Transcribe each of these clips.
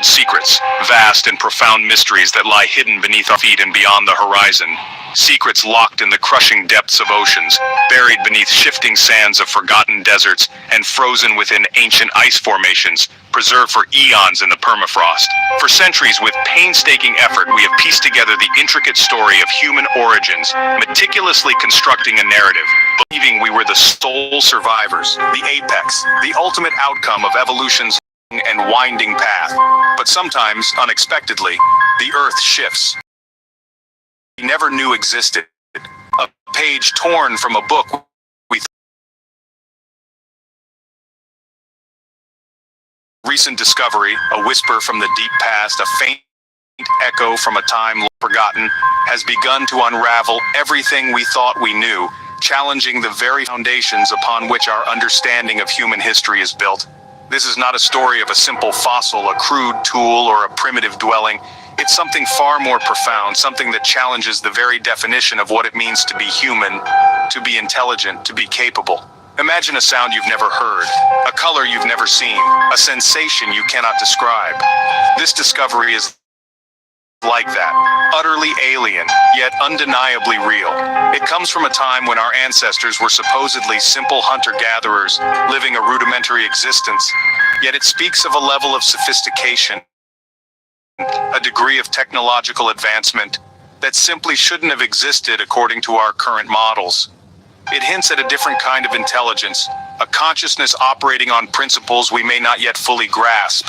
untold secrets, vast and profound mysteries that lie hidden beneath our feet and beyond the horizon. Secrets locked in the crushing depths of oceans, buried beneath shifting sands of forgotten deserts, and frozen within ancient ice formations, preserved for eons in the permafrost. For centuries, with painstaking effort, we have pieced together the intricate story of human origins, meticulously constructing a narrative, believing we were the sole survivors, the apex, the ultimate outcome of evolution's long and winding path. But sometimes, unexpectedly, the Earth shifts we never knew existed. A page torn from a book we recent discovery, a whisper from the deep past, a faint echo from a time long forgotten, has begun to unravel everything we thought we knew, challenging the very foundations upon which our understanding of human history is built. This is not a story of a simple fossil, a crude tool, or a primitive dwelling. It's something far more profound, something that challenges the very definition of what it means to be human, to be intelligent, to be capable. Imagine a sound you've never heard, a color you've never seen, a sensation you cannot describe. This discovery is like that, utterly alien, yet undeniably real. It comes from a time when our ancestors were supposedly simple hunter-gatherers, living a rudimentary existence, yet it speaks of a level of sophistication, a degree of technological advancement that simply shouldn't have existed according to our current models. It hints at a different kind of intelligence, a consciousness operating on principles we may not yet fully grasp,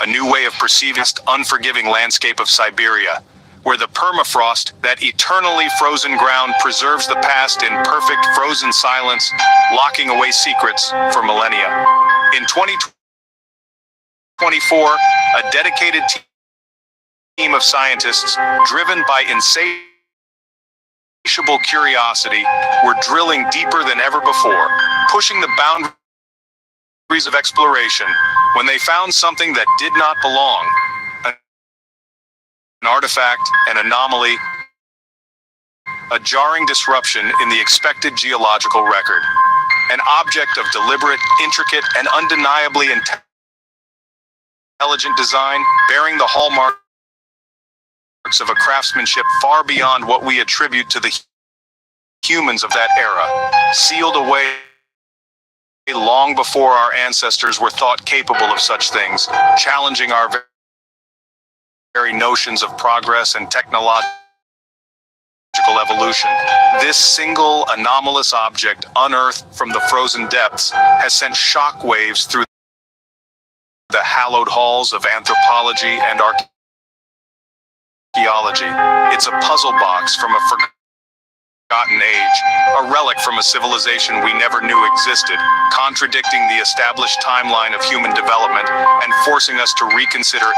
a new way of perceiving the unforgiving landscape of Siberia, where the permafrost, that eternally frozen ground, preserves the past in perfect frozen silence, locking away secrets for millennia. In 2024, a dedicated team of scientists, driven by insatiable curiosity, were drilling deeper than ever before, pushing the boundaries of exploration, when they found something that did not belong. An artifact, an anomaly, a jarring disruption in the expected geological record. An object of deliberate, intricate, and undeniably intelligent design, bearing the hallmarks of a craftsmanship far beyond what we attribute to the humans of that era, sealed away long before our ancestors were thought capable of such things, challenging our very notions of progress and technological evolution. This single anomalous object, unearthed from the frozen depths, has sent shockwaves through the hallowed halls of anthropology and archaeology. It's a puzzle box from a forgotten age, a relic from a civilization we never knew existed, contradicting the established timeline of human development and forcing us to reconsider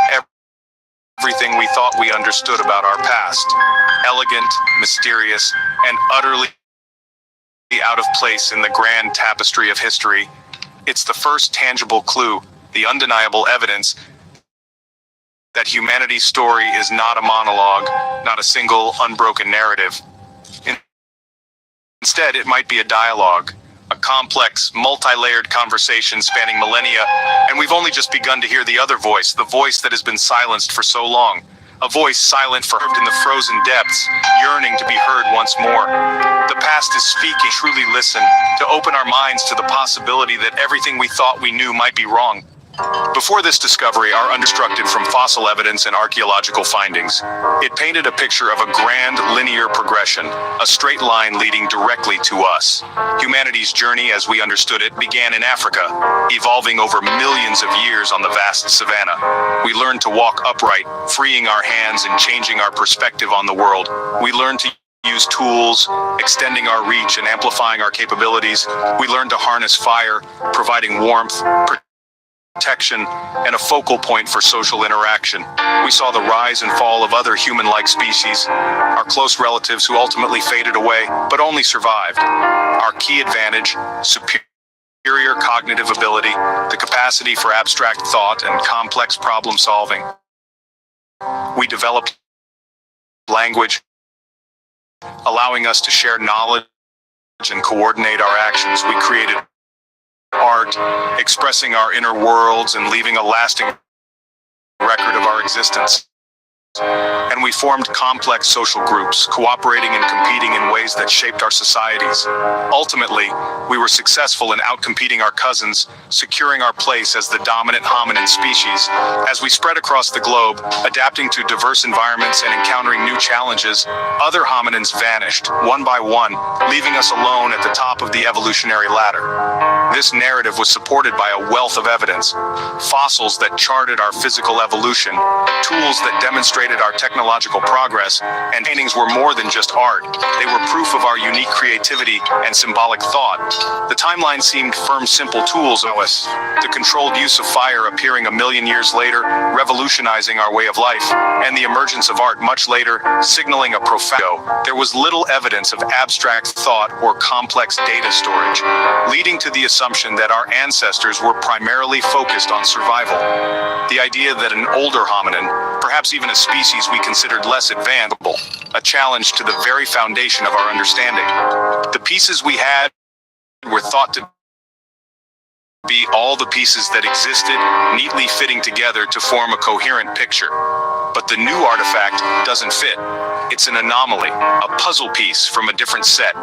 everything we thought we understood about our past. Elegant, mysterious, and utterly out of place in the grand tapestry of history, it's the first tangible clue, the undeniable evidence that humanity's story is not a monologue, not a single unbroken narrative. Instead, it might be a dialogue, a complex, multi-layered conversation spanning millennia, and we've only just begun to hear the other voice, the voice that has been silenced for so long. A voice silent in the frozen depths, yearning to be heard once more. The past is speaking. Truly listen, to open our minds to the possibility that everything we thought we knew might be wrong. Before this discovery, our unconstructed from fossil evidence and archaeological findings, it painted a picture of a grand linear progression, a straight line leading directly to us. Humanity's journey, as we understood it, began in Africa, evolving over millions of years on the vast savanna. We learned to walk upright, freeing our hands and changing our perspective on the world. We learned to use tools, extending our reach and amplifying our capabilities. We learned to harness fire, providing warmth, protection, and a focal point for social interaction. We saw the rise and fall of other human-like species, our close relatives who ultimately faded away, but only survived. Our key advantage, superior cognitive ability, the capacity for abstract thought and complex problem solving. We developed language, allowing us to share knowledge and coordinate our actions. We created art, expressing our inner worlds and leaving a lasting record of our existence. And we formed complex social groups, cooperating and competing in ways that shaped our societies. Ultimately, we were successful in outcompeting our cousins, securing our place as the dominant hominin species. As we spread across the globe, adapting to diverse environments and encountering new challenges, other hominins vanished, one by one, leaving us alone at the top of the evolutionary ladder. This narrative was supported by a wealth of evidence: fossils that charted our physical evolution, tools that demonstrated our technological progress, and paintings were more than just art. They were proof of our unique creativity and symbolic thought. The timeline seemed firm, simple tools to us. The controlled use of fire appearing a million years later, revolutionizing our way of life, and the emergence of art much later, signaling a profound. There was little evidence of abstract thought or complex data storage, leading to the assumption that our ancestors were primarily focused on survival. The idea that an older hominin, perhaps even a species we considered less advanced, a challenge to the very foundation of our understanding. The pieces we had were thought to be all the pieces that existed, neatly fitting together to form a coherent picture. But the new artifact doesn't fit. It's an anomaly, a puzzle piece from a different set.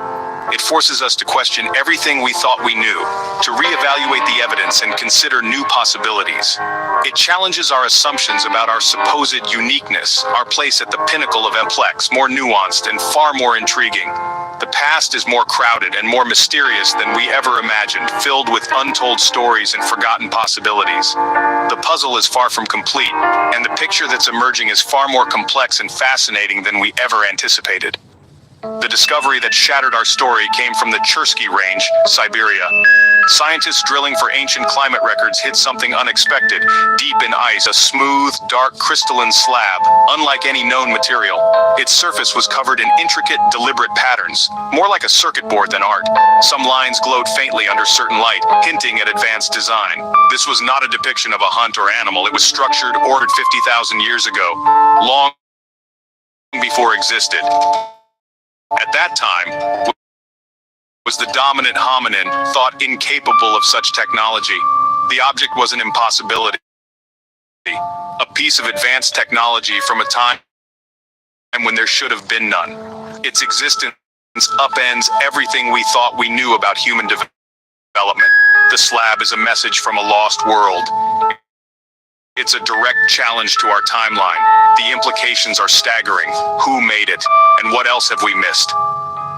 It forces us to question everything we thought we knew, to reevaluate the evidence and consider new possibilities. It challenges our assumptions about our supposed uniqueness, our place at the pinnacle of complex, more nuanced, and far more intriguing. The past is more crowded and more mysterious than we ever imagined, filled with untold stories and forgotten possibilities. The puzzle is far from complete, and the picture that's emerging is far more complex and fascinating than we ever anticipated. The discovery that shattered our story came from the Chursky Range, Siberia. Scientists drilling for ancient climate records hit something unexpected. Deep in ice, a smooth, dark, crystalline slab, unlike any known material. Its surface was covered in intricate, deliberate patterns, more like a circuit board than art. Some lines glowed faintly under certain light, hinting at advanced design. This was not a depiction of a hunt or animal. It was structured, ordered 50,000 years ago, long before existed. At that time, was the dominant hominin, thought incapable of such technology. The object was an impossibility, a piece of advanced technology from a time when there should have been none. Its existence upends everything we thought we knew about human development. The slab is a message from a lost world. It's a direct challenge to our timeline. The implications are staggering. Who made it? And what else have we missed?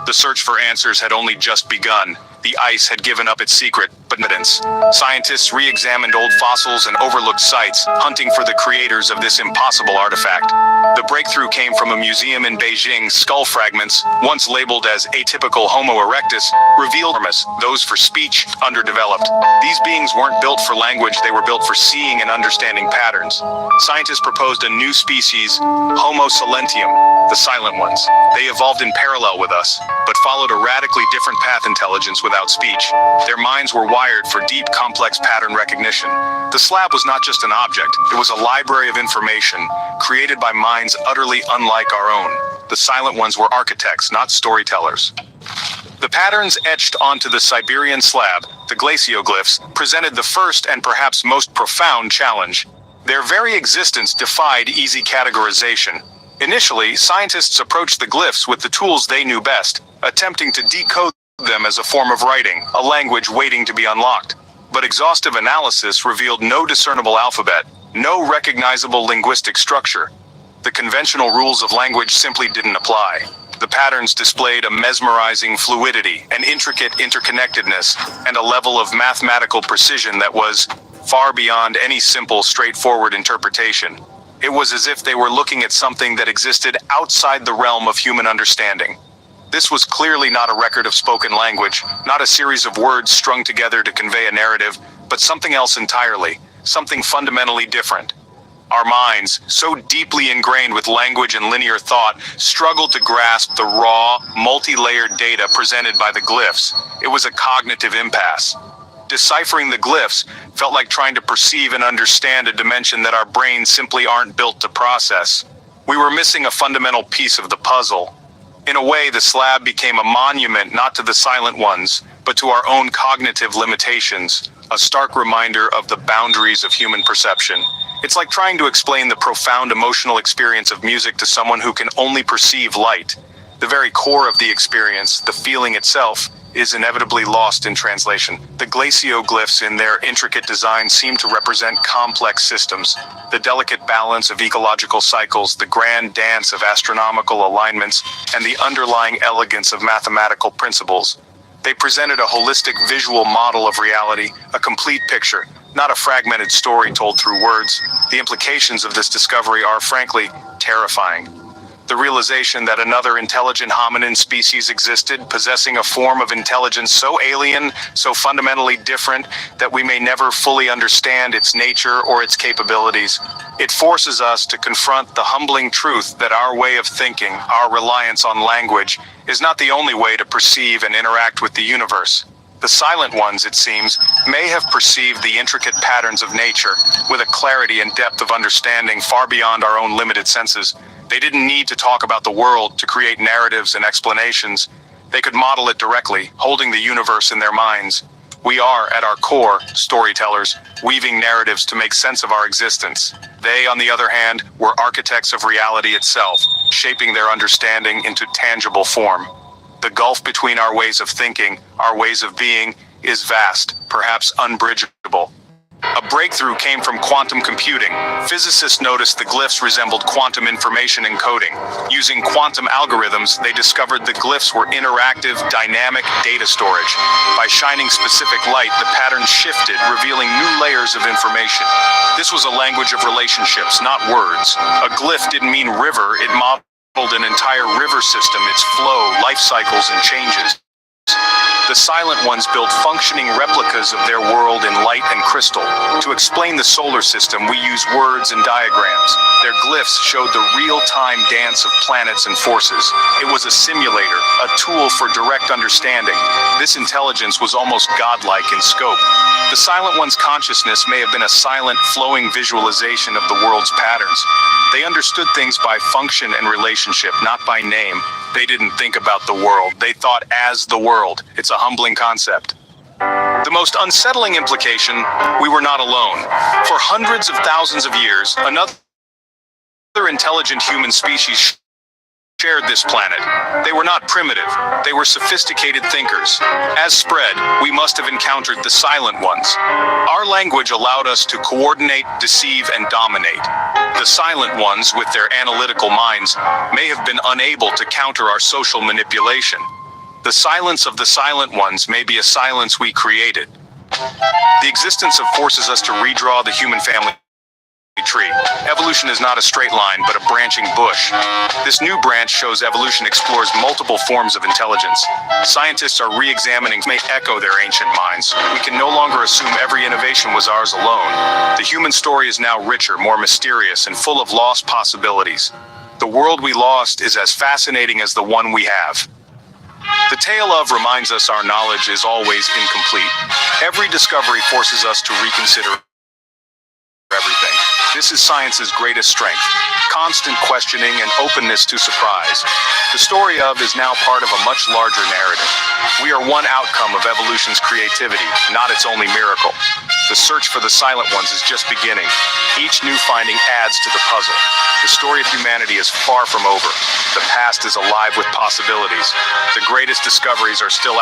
The search for answers had only just begun. The ice had given up its secret, but evidence. Scientists re-examined old fossils and overlooked sites, hunting for the creators of this impossible artifact. The breakthrough came from a museum in Beijing. Skull fragments, once labeled as atypical Homo erectus, revealed those for speech, underdeveloped. These beings weren't built for language, they were built for seeing and understanding patterns. Scientists proposed a new species, Homo silentium, the silent ones. They evolved in parallel with us, but followed a radically different path: intelligence without speech. Their minds were wired for deep, complex pattern recognition. The slab was not just an object, it was a library of information, created by minds utterly unlike our own. The silent ones were architects, not storytellers. The patterns etched onto the Siberian slab, the glacioglyphs, presented the first and perhaps most profound challenge. Their very existence defied easy categorization. Initially, scientists approached the glyphs with the tools they knew best, attempting to decode them as a form of writing, a language waiting to be unlocked. But exhaustive analysis revealed no discernible alphabet, no recognizable linguistic structure. The conventional rules of language simply didn't apply. The patterns displayed a mesmerizing fluidity, an intricate interconnectedness, and a level of mathematical precision that was far beyond any simple, straightforward interpretation. It was as if they were looking at something that existed outside the realm of human understanding. This was clearly not a record of spoken language, not a series of words strung together to convey a narrative, but something else entirely, something fundamentally different. Our minds, so deeply ingrained with language and linear thought, struggled to grasp the raw, multi-layered data presented by the glyphs. It was a cognitive impasse. Deciphering the glyphs felt like trying to perceive and understand a dimension that our brains simply aren't built to process. We were missing a fundamental piece of the puzzle. In a way, the slab became a monument not to the silent ones, but to our own cognitive limitations, a stark reminder of the boundaries of human perception. It's like trying to explain the profound emotional experience of music to someone who can only perceive light. The very core of the experience, the feeling itself, is inevitably lost in translation. The glacioglyphs in their intricate design seem to represent complex systems, the delicate balance of ecological cycles, the grand dance of astronomical alignments, and the underlying elegance of mathematical principles. They presented a holistic visual model of reality, a complete picture, not a fragmented story told through words. The implications of this discovery are, frankly, terrifying. The realization that another intelligent hominin species existed, possessing a form of intelligence so alien, so fundamentally different, that we may never fully understand its nature or its capabilities. It forces us to confront the humbling truth that our way of thinking, our reliance on language, is not the only way to perceive and interact with the universe. The silent ones, it seems, may have perceived the intricate patterns of nature with a clarity and depth of understanding far beyond our own limited senses. They didn't need to talk about the world to create narratives and explanations. They could model it directly, holding the universe in their minds. We are, at our core, storytellers, weaving narratives to make sense of our existence. They, on the other hand, were architects of reality itself, shaping their understanding into tangible form. The gulf between our ways of thinking, our ways of being, is vast, perhaps unbridgeable. A breakthrough came from quantum computing. Physicists noticed the glyphs resembled quantum information encoding. Using quantum algorithms, they discovered the glyphs were interactive, dynamic data storage. By shining specific light, the pattern shifted, revealing new layers of information. This was a language of relationships, not words. A glyph didn't mean river, it modeled an entire river system, its flow, life cycles, and changes. The silent ones built functioning replicas of their world in light and crystal. To explain the solar system, we use words and diagrams. Their glyphs showed the real-time dance of planets and forces. It was a simulator, a tool for direct understanding. This intelligence was almost godlike in scope. The silent one's consciousness may have been a silent, flowing visualization of the world's patterns. They understood things by function and relationship, not by name. They didn't think about the world. They thought as the world. It's a humbling concept. The most unsettling implication, we were not alone. For hundreds of thousands of years, another intelligent human species shared this planet. They were not primitive. They were sophisticated thinkers. As spread, we must have encountered the silent ones. Our language allowed us to coordinate, deceive, and dominate. The silent ones, with their analytical minds, may have been unable to counter our social manipulation. The silence of the silent ones may be a silence we created. The existence of forces us to redraw the human family tree. Evolution is not a straight line, but a branching bush. This new branch shows evolution explores multiple forms of intelligence. Scientists are re-examining may echo their ancient minds. We can no longer assume every innovation was ours alone. The human story is now richer, more mysterious, and full of lost possibilities. The world we lost is as fascinating as the one we have. The tale of reminds us our knowledge is always incomplete. Every discovery forces us to reconsider everything. This is science's greatest strength, constant questioning and openness to surprise. The story of is now part of a much larger narrative. We are one outcome of evolution's creativity, not its only miracle. The search for the silent ones is just beginning. Each new finding adds to the puzzle. The story of humanity is far from over. The past is alive with possibilities. The greatest discoveries are still